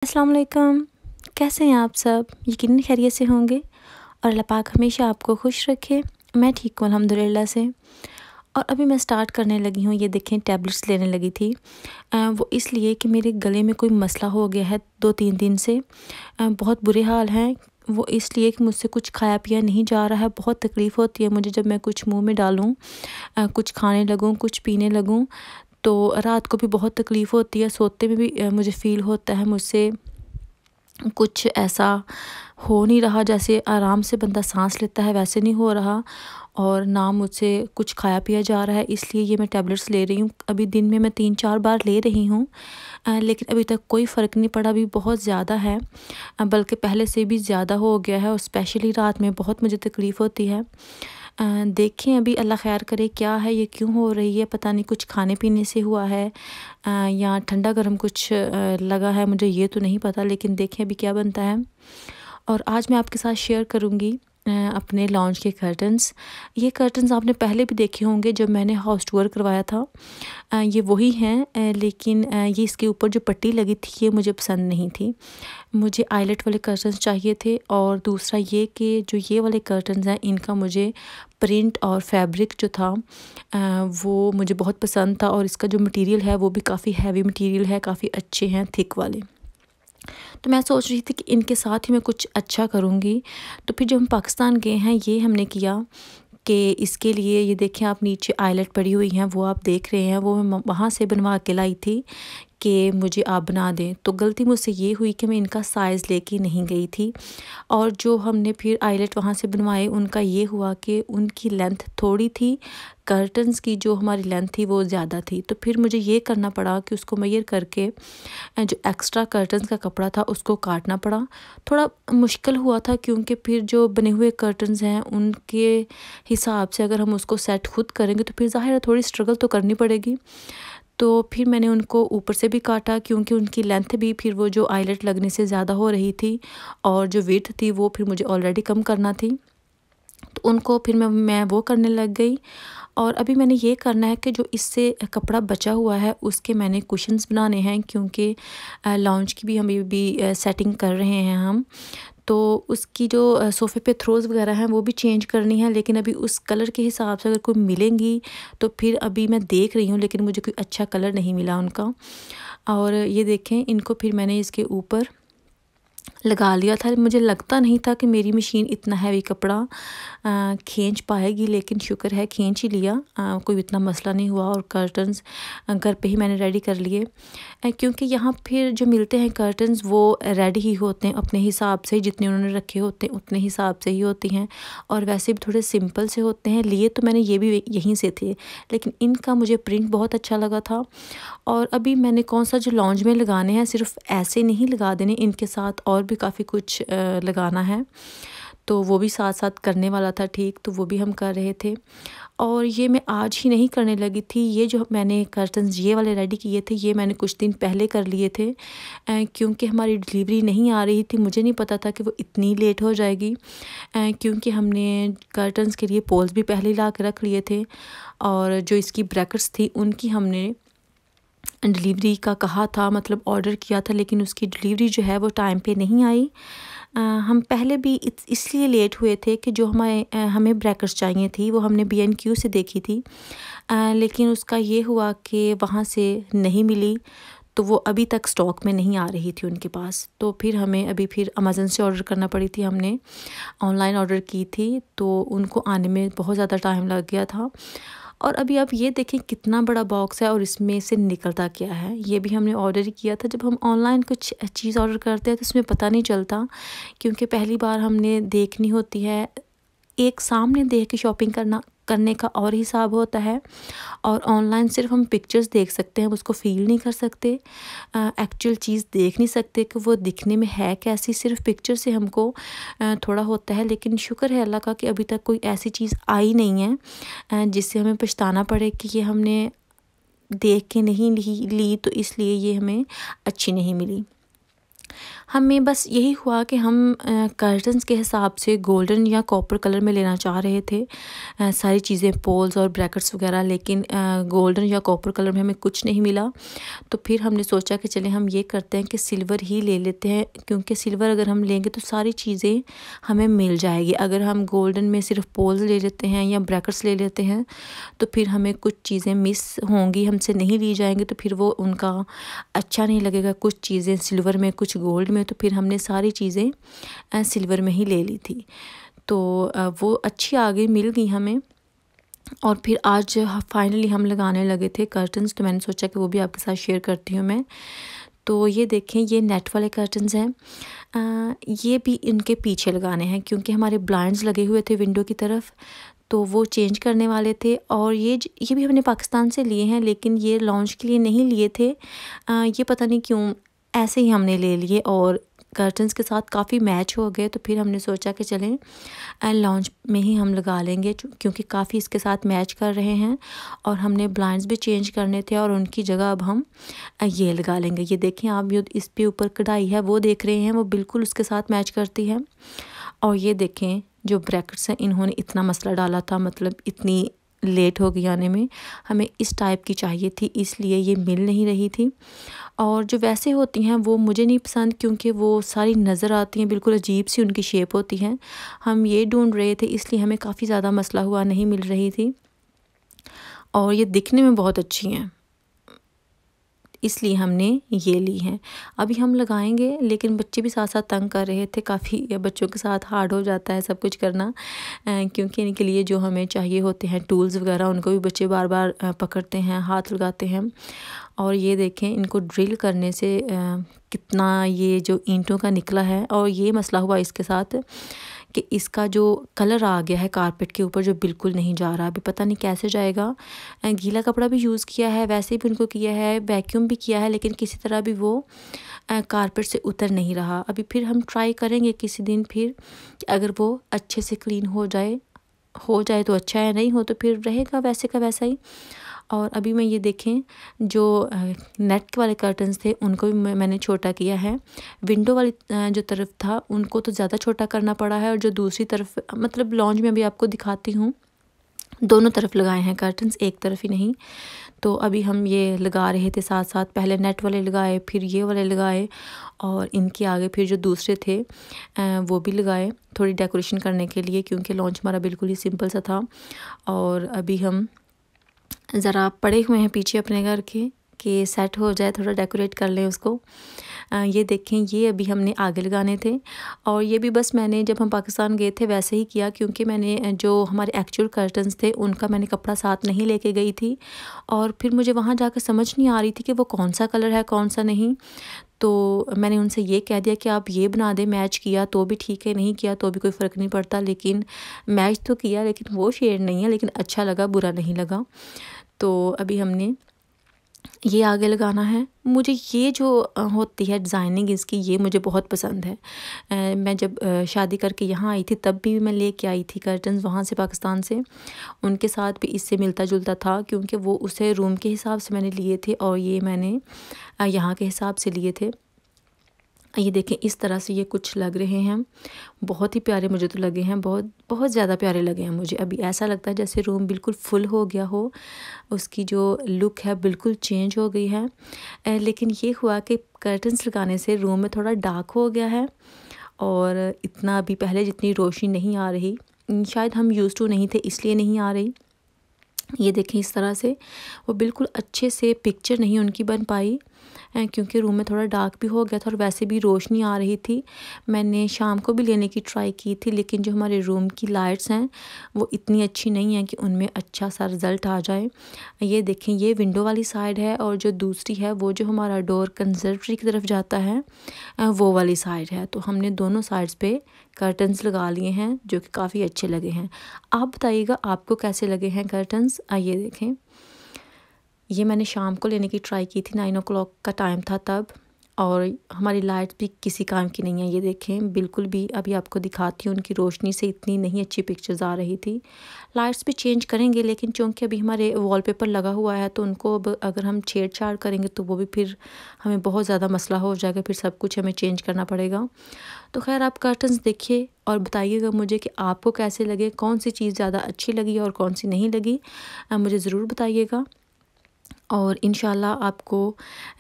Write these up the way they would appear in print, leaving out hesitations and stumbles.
अस्सलाम वालेकुम। कैसे हैं आप सब? यकीनन खैरियत से होंगे और अल्लाह पाक हमेशा आपको खुश रखे। मैं ठीक हूँ अल्हम्दुलिल्लाह से। और अभी मैं स्टार्ट करने लगी हूँ। ये देखें, टैबलेट्स लेने लगी थी। वो इसलिए कि मेरे गले में कोई मसला हो गया है 2-3 दिन से। बहुत बुरे हाल हैं। वो इसलिए कि मुझसे कुछ खाया पिया नहीं जा रहा है। बहुत तकलीफ़ होती है मुझे जब मैं कुछ मुँह में डालूँ, कुछ खाने लगूँ, कुछ पीने लगूँ, तो रात को भी बहुत तकलीफ़ होती है। सोते में भी मुझे फ़ील होता है मुझसे कुछ ऐसा हो नहीं रहा, जैसे आराम से बंदा सांस लेता है वैसे नहीं हो रहा, और ना मुझसे कुछ खाया पिया जा रहा है। इसलिए ये मैं टैबलेट्स ले रही हूँ। अभी दिन में मैं 3-4 बार ले रही हूँ, लेकिन अभी तक कोई फ़र्क नहीं पड़ा। अभी बहुत ज़्यादा है, बल्कि पहले से भी ज़्यादा हो गया है, और स्पेशली रात में बहुत मुझे तकलीफ़ होती है। देखें अभी अल्लाह खैर करे क्या है, ये क्यों हो रही है पता नहीं। कुछ खाने पीने से हुआ है या ठंडा गर्म कुछ लगा है, मुझे ये तो नहीं पता, लेकिन देखें अभी क्या बनता है। और आज मैं आपके साथ शेयर करूँगी अपने लॉन्च के कर्टन्स। ये कर्टन्स आपने पहले भी देखे होंगे जब मैंने हाउस टूर करवाया था। ये वही हैं, लेकिन ये इसके ऊपर जो पट्टी लगी थी ये मुझे पसंद नहीं थी। मुझे आइलेट वाले कर्टन्स चाहिए थे, और दूसरा ये कि जो ये वाले कर्टन्स हैं इनका मुझे प्रिंट और फैब्रिक जो था वो मुझे बहुत पसंद था, और इसका जो मटेरियल है वो भी काफ़ी हैवी मटेरियल है, काफ़ी अच्छे हैं, थिक वाले। तो मैं सोच रही थी कि इनके साथ ही मैं कुछ अच्छा करूँगी। तो फिर जब हम पाकिस्तान गए हैं, ये हमने किया कि इसके लिए ये देखें आप, नीचे आइलेट पड़ी हुई हैं वो आप देख रहे हैं, वो मैं वहाँ से बनवा के लाई थी कि मुझे आप बना दें। तो गलती मुझसे ये हुई कि मैं इनका साइज़ लेके नहीं गई थी, और जो हमने फिर आइलेट वहाँ से बनवाए उनका ये हुआ कि उनकी लेंथ थोड़ी थी, कर्टन्स की जो हमारी लेंथ थी वो ज़्यादा थी। तो फिर मुझे ये करना पड़ा कि उसको मेजर करके जो एक्स्ट्रा कर्टन्स का कपड़ा था उसको काटना पड़ा। थोड़ा मुश्किल हुआ था, क्योंकि फिर जो बने हुए कर्टन्स हैं उनके हिसाब से अगर हम उसको सेट खुद करेंगे तो फिर ज़ाहिर है थोड़ी स्ट्रगल तो करनी पड़ेगी। तो फिर मैंने उनको ऊपर से भी काटा, क्योंकि उनकी लेंथ भी फिर वो जो आइलेट लगने से ज़्यादा हो रही थी, और जो विड्थ थी वो फिर मुझे ऑलरेडी कम करना थी। तो उनको फिर मैं वो करने लग गई। और अभी मैंने ये करना है कि जो इससे कपड़ा बचा हुआ है उसके मैंने कुशन्स बनाने हैं, क्योंकि लॉन्च की भी हम भी सेटिंग कर रहे हैं हम। तो उसकी जो सोफ़े पे थ्रोज़ वगैरह हैं वो भी चेंज करनी है, लेकिन अभी उस कलर के हिसाब से अगर कोई मिलेंगी तो फिर अभी मैं देख रही हूँ, लेकिन मुझे कोई अच्छा कलर नहीं मिला उनका। और ये देखें, इनको फिर मैंने इसके ऊपर लगा लिया था। मुझे लगता नहीं था कि मेरी मशीन इतना हैवी कपड़ा खींच पाएगी, लेकिन शुक्र है खींच ही लिया। कोई इतना मसला नहीं हुआ, और कर्टन्स घर पे ही मैंने रेडी कर लिए, क्योंकि यहाँ फिर जो मिलते हैं कर्टन्स वो रेडी ही होते हैं अपने हिसाब से, जितने उन्होंने रखे होते हैं उतने हिसाब से ही होती हैं, और वैसे भी थोड़े सिंपल से होते हैं। लिए तो मैंने ये भी यहीं से थे, लेकिन इनका मुझे प्रिंट बहुत अच्छा लगा था। और अभी मैंने कौन सा जो लॉन्च में लगाने हैं, सिर्फ ऐसे नहीं लगा देने, इनके साथ और भी काफ़ी कुछ लगाना है, तो वो भी साथ साथ करने वाला था। ठीक, तो वो भी हम कर रहे थे। और ये मैं आज ही नहीं करने लगी थी, ये जो मैंने कर्टन्स ये वाले रेडी किए थे ये मैंने कुछ दिन पहले कर लिए थे, क्योंकि हमारी डिलीवरी नहीं आ रही थी। मुझे नहीं पता था कि वो इतनी लेट हो जाएगी, क्योंकि हमने कर्टन्स के लिए पोल्स भी पहले ला के रख लिए थे, और जो इसकी ब्रैकेट्स थी उनकी हमने डिलीवरी का कहा था, मतलब ऑर्डर किया था, लेकिन उसकी डिलीवरी जो है वो टाइम पे नहीं आई। हम पहले भी इसलिए लेट हुए थे कि जो हमें ब्रैकेट्स चाहिए थी वो हमने B&Q से देखी थी, लेकिन उसका ये हुआ कि वहाँ से नहीं मिली, तो वो अभी तक स्टॉक में नहीं आ रही थी उनके पास। तो फिर हमें अभी फिर अमेज़न से ऑर्डर करना पड़ी थी। हमने ऑनलाइन ऑर्डर की थी, तो उनको आने में बहुत ज़्यादा टाइम लग गया था। और अभी आप ये देखें कितना बड़ा बॉक्स है, और इसमें से निकलता क्या है। ये भी हमने ऑर्डर ही किया था। जब हम ऑनलाइन कुछ चीज़ ऑर्डर करते हैं तो उसमें पता नहीं चलता, क्योंकि पहली बार हमने देखनी होती है। एक सामने देख के शॉपिंग करने का और हिसाब होता है, और ऑनलाइन सिर्फ हम पिक्चर्स देख सकते हैं, उसको फ़ील नहीं कर सकते, एक्चुअल चीज़ देख नहीं सकते कि वो दिखने में है कैसी। सिर्फ पिक्चर से हमको थोड़ा होता है, लेकिन शुक्र है अल्लाह का कि अभी तक कोई ऐसी चीज़ आई नहीं है जिससे हमें पछताना पड़े कि ये हमने देख के नहीं ली, तो इसलिए ये हमें अच्छी नहीं मिली। हमें बस यही हुआ कि हम कर्टन्स के हिसाब से गोल्डन या कॉपर कलर में लेना चाह रहे थे सारी चीज़ें, पोल्स और ब्रैकेट्स वगैरह, लेकिन गोल्डन या कॉपर कलर में हमें कुछ नहीं मिला। तो फिर हमने सोचा कि चलें हम ये करते हैं कि सिल्वर ही ले लेते हैं, क्योंकि सिल्वर अगर हम लेंगे तो सारी चीज़ें हमें मिल जाएगी। अगर हम गोल्डन में सिर्फ पोल्स ले लेते हैं या ब्रैकेट्स ले लेते हैं तो फिर हमें कुछ चीज़ें मिस होंगी, हमसे नहीं ली जाएंगी, तो फिर वो उनका अच्छा नहीं लगेगा। कुछ चीज़ें सिल्वर में, कुछ गोल्ड में, तो फिर हमने सारी चीज़ें सिल्वर में ही ले ली थी। तो वो अच्छी आ गई, मिल गई हमें। और फिर आज फाइनली हम लगाने लगे थे कर्टन्स, तो मैंने सोचा कि वो भी आपके साथ शेयर करती हूँ मैं। तो ये देखें, ये नेट वाले कर्टन्स हैं। ये भी इनके पीछे लगाने हैं क्योंकि हमारे ब्लाइंड्स लगे हुए थे विंडो की तरफ, तो वो चेंज करने वाले थे। और ये भी हमने पाकिस्तान से लिए हैं, लेकिन ये लॉन्च के लिए नहीं लिए थे। ये पता नहीं क्यों ऐसे ही हमने ले लिए और कर्टन्स के साथ काफ़ी मैच हो गए। तो फिर हमने सोचा कि चलें लॉन्च में ही हम लगा लेंगे, क्योंकि काफ़ी इसके साथ मैच कर रहे हैं। और हमने ब्लाइंड्स भी चेंज करने थे और उनकी जगह अब हम ये लगा लेंगे। ये देखें आप, जो इस पे ऊपर कढ़ाई है वो देख रहे हैं, वो बिल्कुल उसके साथ मैच करती है। और ये देखें जो ब्रैकेट्स हैं, इन्होंने इतना मसला डाला था, मतलब इतनी लेट हो गई आने में। हमें इस टाइप की चाहिए थी, इसलिए ये मिल नहीं रही थी। और जो वैसे होती हैं वो मुझे नहीं पसंद, क्योंकि वो सारी नज़र आती हैं, बिल्कुल अजीब सी उनकी शेप होती हैं। हम ये ढूंढ रहे थे, इसलिए हमें काफ़ी ज़्यादा मसला हुआ, नहीं मिल रही थी। और ये दिखने में बहुत अच्छी हैं, इसलिए हमने ये ली हैं। अभी हम लगाएंगे, लेकिन बच्चे भी साथ साथ तंग कर रहे थे काफ़ी। बच्चों के साथ हार्ड हो जाता है सब कुछ करना, क्योंकि इनके लिए जो हमें चाहिए होते हैं टूल्स वगैरह, उनको भी बच्चे बार बार पकड़ते हैं, हाथ लगाते हैं। और ये देखें, इनको ड्रिल करने से कितना ये जो ईंटों का निकला है। और ये मसला हुआ इसके साथ कि इसका जो कलर आ गया है कारपेट के ऊपर, जो बिल्कुल नहीं जा रहा। अभी पता नहीं कैसे जाएगा। गीला कपड़ा भी यूज़ किया है, वैसे भी उनको किया है, वैक्यूम भी किया है, लेकिन किसी तरह भी वो कारपेट से उतर नहीं रहा। अभी फिर हम ट्राई करेंगे किसी दिन फिर, कि अगर वो अच्छे से क्लीन हो जाए तो अच्छा है, नहीं हो तो फिर रहेगा वैसे का वैसा ही। और अभी मैं ये देखें, जो नेट वाले कर्टन्स थे उनको भी मैंने छोटा किया है। विंडो वाली जो तरफ था उनको तो ज़्यादा छोटा करना पड़ा है, और जो दूसरी तरफ, मतलब लॉन्च में भी आपको दिखाती हूँ, दोनों तरफ लगाए हैं कर्टन्स, एक तरफ ही नहीं। तो अभी हम ये लगा रहे थे साथ साथ, पहले नेट वाले लगाए, फिर ये वाले लगाए, और इनके आगे फिर जो दूसरे थे वो भी लगाए, थोड़ी डेकोरेशन करने के लिए, क्योंकि लॉन्च हमारा बिल्कुल ही सिंपल सा था। और अभी हम ज़रा पड़े हुए हैं पीछे अपने घर के, कि सेट हो जाए, थोड़ा डेकोरेट कर लें उसको। ये देखें, ये अभी हमने आगे लगाने थे। और ये भी बस मैंने जब हम पाकिस्तान गए थे वैसे ही किया, क्योंकि मैंने जो हमारे एक्चुअल कर्टन्स थे उनका मैंने कपड़ा साथ नहीं लेके गई थी। और फिर मुझे वहाँ जाकर समझ नहीं आ रही थी कि वो कौन सा कलर है कौन सा नहीं। तो मैंने उनसे ये कह दिया कि आप ये बना दें, मैच किया तो भी ठीक है, नहीं किया तो भी कोई फ़र्क नहीं पड़ता, लेकिन मैच तो किया, लेकिन वो शेड नहीं है, लेकिन अच्छा लगा, बुरा नहीं लगा। तो अभी हमने ये आगे लगाना है। मुझे ये जो होती है डिज़ाइनिंग इसकी, ये मुझे बहुत पसंद है। मैं जब शादी करके यहाँ आई थी तब भी मैं लेके आई थी कर्टन्स वहाँ से, पाकिस्तान से। उनके साथ भी इससे मिलता जुलता था, क्योंकि वो उसे रूम के हिसाब से मैंने लिए थे और ये मैंने यहाँ के हिसाब से लिए थे। ये देखें, इस तरह से ये कुछ लग रहे हैं, बहुत ही प्यारे मुझे तो लगे हैं, बहुत बहुत ज़्यादा प्यारे लगे हैं मुझे। अभी ऐसा लगता है जैसे रूम बिल्कुल फुल हो गया हो, उसकी जो लुक है बिल्कुल चेंज हो गई है। लेकिन ये हुआ कि कर्टन्स लगाने से रूम में थोड़ा डार्क हो गया है, और इतना अभी पहले जितनी रोशनी नहीं आ रही, शायद हम यूज़ टू नहीं थे इसलिए नहीं आ रही। ये देखें, इस तरह से वो बिल्कुल अच्छे से पिक्चर नहीं उनकी बन पाई, क्योंकि रूम में थोड़ा डार्क भी हो गया था और वैसे भी रोशनी आ रही थी। मैंने शाम को भी लेने की ट्राई की थी, लेकिन जो हमारे रूम की लाइट्स हैं वो इतनी अच्छी नहीं है कि उनमें अच्छा सा रिज़ल्ट आ जाए। ये देखें, ये विंडो वाली साइड है, और जो दूसरी है वो जो हमारा डोर कंजर्वेटरी की तरफ जाता है वो वाली साइड है। तो हमने दोनों साइड्स पे कर्टन्स लगा लिए हैं, जो कि काफ़ी अच्छे लगे हैं। आप बताइएगा आपको कैसे लगे हैं कर्टन्स। आइए देखें, ये मैंने शाम को लेने की ट्राई की थी, 9 o'clock का टाइम था तब, और हमारी लाइट्स भी किसी काम की नहीं है, ये देखें बिल्कुल भी। अभी आपको दिखाती हूँ, उनकी रोशनी से इतनी नहीं अच्छी पिक्चर्स आ रही थी। लाइट्स भी चेंज करेंगे, लेकिन चूँकि अभी हमारे वॉलपेपर लगा हुआ है तो उनको अब अगर हम छेड़छाड़ करेंगे तो वो भी फिर हमें बहुत ज़्यादा मसला हो जाएगा, फिर सब कुछ हमें चेंज करना पड़ेगा। तो खैर आप कर्टन्स देखिए और बताइएगा मुझे कि आपको कैसे लगे, कौन सी चीज़ ज़्यादा अच्छी लगी और कौन सी नहीं लगी, मुझे ज़रूर बताइएगा। और इंशाल्लाह आपको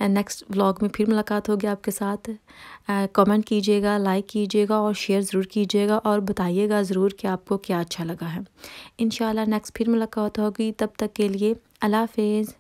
नेक्स्ट व्लॉग में फिर मुलाकात होगी आपके साथ। कमेंट कीजिएगा, लाइक कीजिएगा और शेयर ज़रूर कीजिएगा और बताइएगा ज़रूर कि आपको क्या अच्छा लगा है। इंशाल्लाह नेक्स्ट फिर मुलाकात होगी, तब तक के लिए अल्लाह हाफ़िज़।